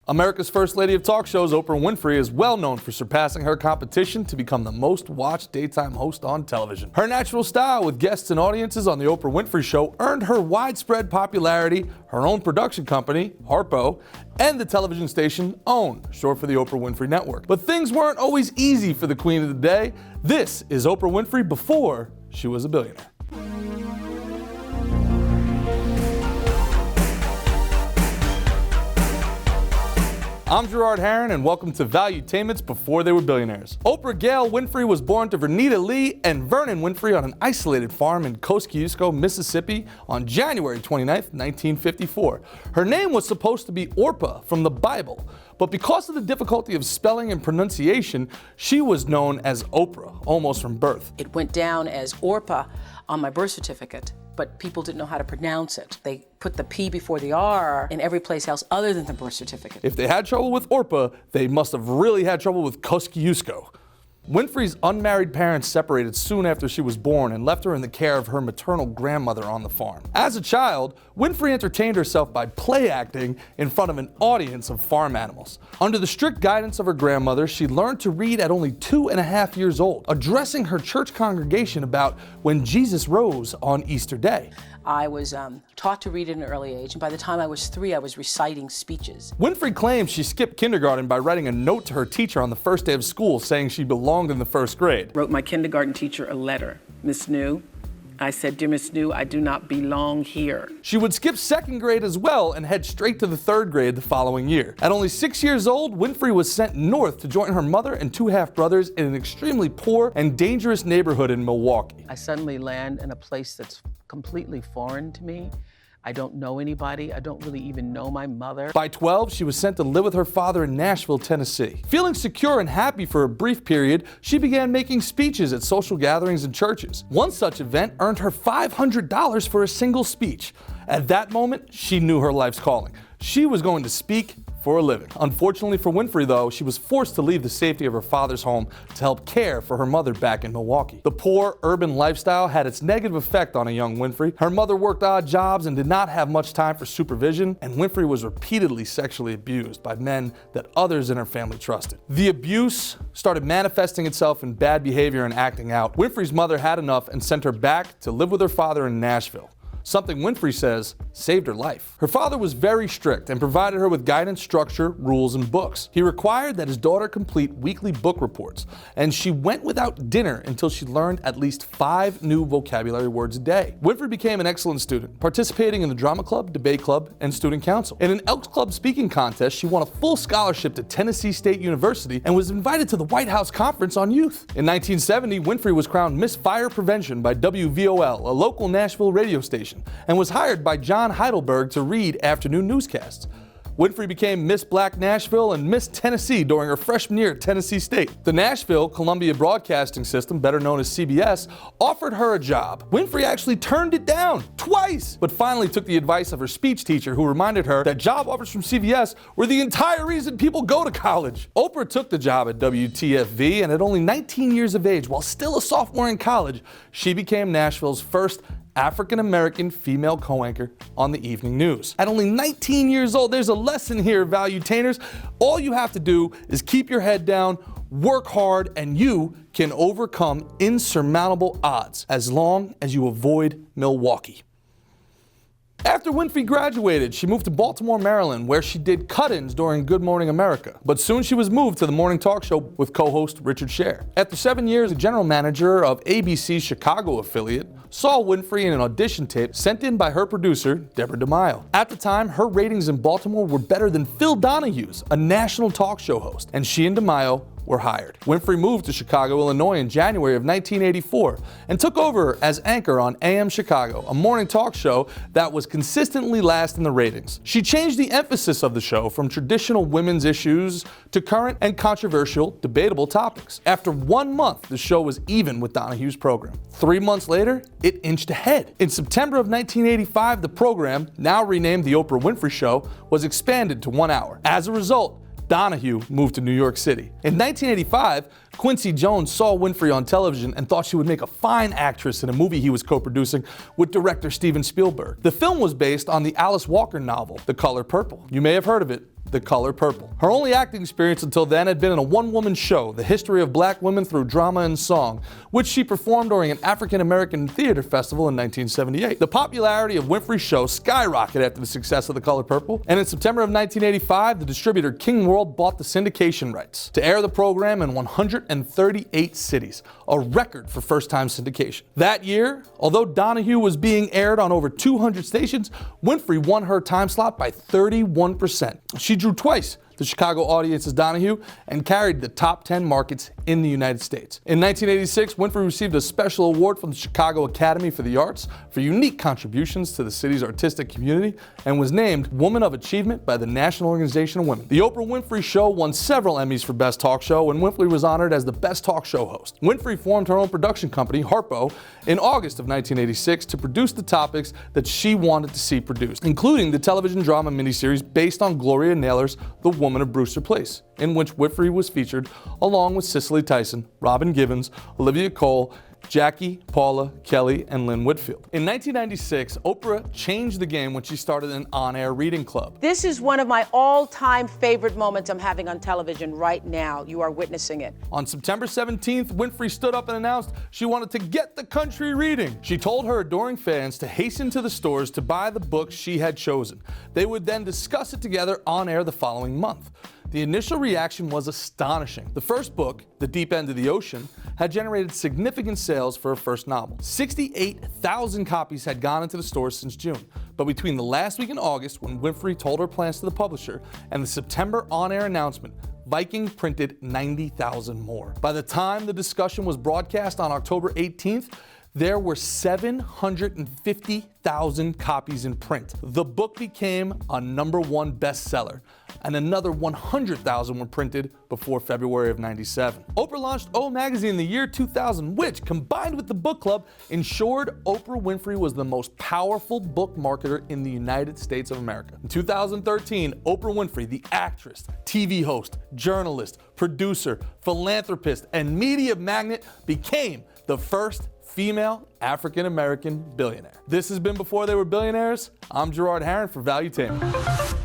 America's First Lady of Talk Shows, Oprah Winfrey, is well known for surpassing her competition to become the most watched daytime host on television. Her natural style with guests and audiences on The Oprah Winfrey Show earned her widespread popularity, her own production company, Harpo, and the television station OWN, short for the Oprah Winfrey Network. But things weren't always easy for the queen of the day. This is Oprah Winfrey before she was a billionaire. I'm Gerard Herron, and welcome to Valuetainment's Before They Were Billionaires. Oprah Gail Winfrey was born to Vernita Lee and Vernon Winfrey on an isolated farm in Kosciuszko, Mississippi on January 29, 1954. Her name was supposed to be Orpah from the Bible, but because of the difficulty of spelling and pronunciation, she was known as Oprah, almost from birth. It went down as Orpah on my birth certificate, but people didn't know how to pronounce it. They put the P before the R in every place else other than the birth certificate. If they had trouble with Orpah, they must have really had trouble with Kosciuszko. Winfrey's unmarried parents separated soon after she was born and left her in the care of her maternal grandmother on the farm. As a child, Winfrey entertained herself by play acting in front of an audience of farm animals. Under the strict guidance of her grandmother, she learned to read at only 2.5 years old, addressing her church congregation about when Jesus rose on Easter Day. I was taught to read at an early age, and by the time I was 3, I was reciting speeches. Winfrey claims she skipped kindergarten by writing a note to her teacher on the first day of school saying she belonged in the first grade. Wrote my kindergarten teacher a letter. Miss New, I said, "Dear Miss New, I do not belong here." She would skip second grade as well and head straight to the third grade the following year. At only 6 years old, Winfrey was sent north to join her mother and 2 half-brothers in an extremely poor and dangerous neighborhood in Milwaukee. I suddenly land in a place that's completely foreign to me. I don't know anybody. I don't really even know my mother. By 12, she was sent to live with her father in Nashville, Tennessee. Feeling secure and happy for a brief period, she began making speeches at social gatherings and churches. One such event earned her $500 for a single speech. At that moment, she knew her life's calling. She was going to speak for a living. Unfortunately for Winfrey, though, she was forced to leave the safety of her father's home to help care for her mother back in Milwaukee. The poor, urban lifestyle had its negative effect on a young Winfrey. Her mother worked odd jobs and did not have much time for supervision, and Winfrey was repeatedly sexually abused by men that others in her family trusted. The abuse started manifesting itself in bad behavior and acting out. Winfrey's mother had enough and sent her back to live with her father in Nashville. Something Winfrey says saved her life. Her father was very strict and provided her with guidance, structure, rules, and books. He required that his daughter complete weekly book reports, and she went without dinner until she learned at least 5 new vocabulary words a day. Winfrey became an excellent student, participating in the drama club, debate club, and student council. In an Elks Club speaking contest, she won a full scholarship to Tennessee State University and was invited to the White House Conference on Youth. In 1970, Winfrey was crowned Miss Fire Prevention by WVOL, a local Nashville radio station, and was hired by John Heidelberg to read afternoon newscasts. Winfrey became Miss Black Nashville and Miss Tennessee during her freshman year at Tennessee State. The Nashville Columbia Broadcasting System, better known as CBS, offered her a job. Winfrey actually turned it down twice, but finally took the advice of her speech teacher, who reminded her that job offers from CBS were the entire reason people go to college. Oprah took the job at WTFV, and at only 19 years of age, while still a sophomore in college, she became Nashville's first African-American female co-anchor on the evening news. At only 19 years old, there's a lesson here, valuetainers. All you have to do is keep your head down, work hard, and you can overcome insurmountable odds as long as you avoid Milwaukee. After Winfrey graduated, she moved to Baltimore, Maryland, where she did cut-ins during Good Morning America. But soon she was moved to the morning talk show with co-host Richard Scher. After 7 years, the general manager of ABC's Chicago affiliate saw Winfrey in an audition tape sent in by her producer, Deborah DeMaio. At the time, her ratings in Baltimore were better than Phil Donahue's, a national talk show host, and she and DeMaio were hired. Winfrey moved to Chicago, Illinois in January of 1984 and took over as anchor on AM Chicago, a morning talk show that was consistently last in the ratings. She changed the emphasis of the show from traditional women's issues to current and controversial, debatable topics. After 1 month, the show was even with Donahue's program. 3 months later, it inched ahead. In September of 1985, the program, now renamed The Oprah Winfrey Show, was expanded to 1 hour. As a result, Donahue moved to New York City. In 1985, Quincy Jones saw Winfrey on television and thought she would make a fine actress in a movie he was co-producing with director Steven Spielberg. The film was based on the Alice Walker novel, The Color Purple. You may have heard of it. The Color Purple. Her only acting experience until then had been in a one-woman show, The History of Black Women Through Drama and Song, which she performed during an African-American theater festival in 1978. The popularity of Winfrey's show skyrocketed after the success of The Color Purple, and in September of 1985, the distributor King World bought the syndication rights to air the program in 138 cities, a record for first-time syndication. That year, although Donahue was being aired on over 200 stations, Winfrey won her time slot by 31%. She drew twice the Chicago audience as Donahue and carried the top 10 markets in the United States. In 1986, Winfrey received a special award from the Chicago Academy for the Arts for unique contributions to the city's artistic community and was named Woman of Achievement by the National Organization of Women. The Oprah Winfrey Show won several Emmys for Best Talk Show, and Winfrey was honored as the Best Talk Show host. Winfrey formed her own production company, Harpo, in August of 1986 to produce the topics that she wanted to see produced, including the television drama miniseries based on Gloria Naylor's The Woman of Brewster Place, in which Winfrey was featured along with Cicely Tyson, Robin Givens, Olivia Cole, Jackie, Paula, Kelly, and Lynn Whitfield. In 1996, Oprah changed the game when she started an on-air reading club. This is one of my all-time favorite moments I'm having on television right now. You are witnessing it. On September 17th, Winfrey stood up and announced she wanted to get the country reading. She told her adoring fans to hasten to the stores to buy the book she had chosen. They would then discuss it together on air the following month. The initial reaction was astonishing. The first book, The Deep End of the Ocean, had generated significant sales for a first novel. 68,000 copies had gone into the stores since June, but between the last week in August, when Winfrey told her plans to the publisher, and the September on-air announcement, Viking printed 90,000 more. By the time the discussion was broadcast on October 18th, there were 750,000 copies in print. The book became a #1 bestseller, and another 100,000 were printed before February of '97. Oprah launched O Magazine in the year 2000, which, combined with the book club, ensured Oprah Winfrey was the most powerful book marketer in the United States of America. In 2013, Oprah Winfrey, the actress, TV host, journalist, producer, philanthropist, and media magnate, became the first female African-American billionaire. This has been Before They Were Billionaires. I'm Gerard Heron for Valuetainment.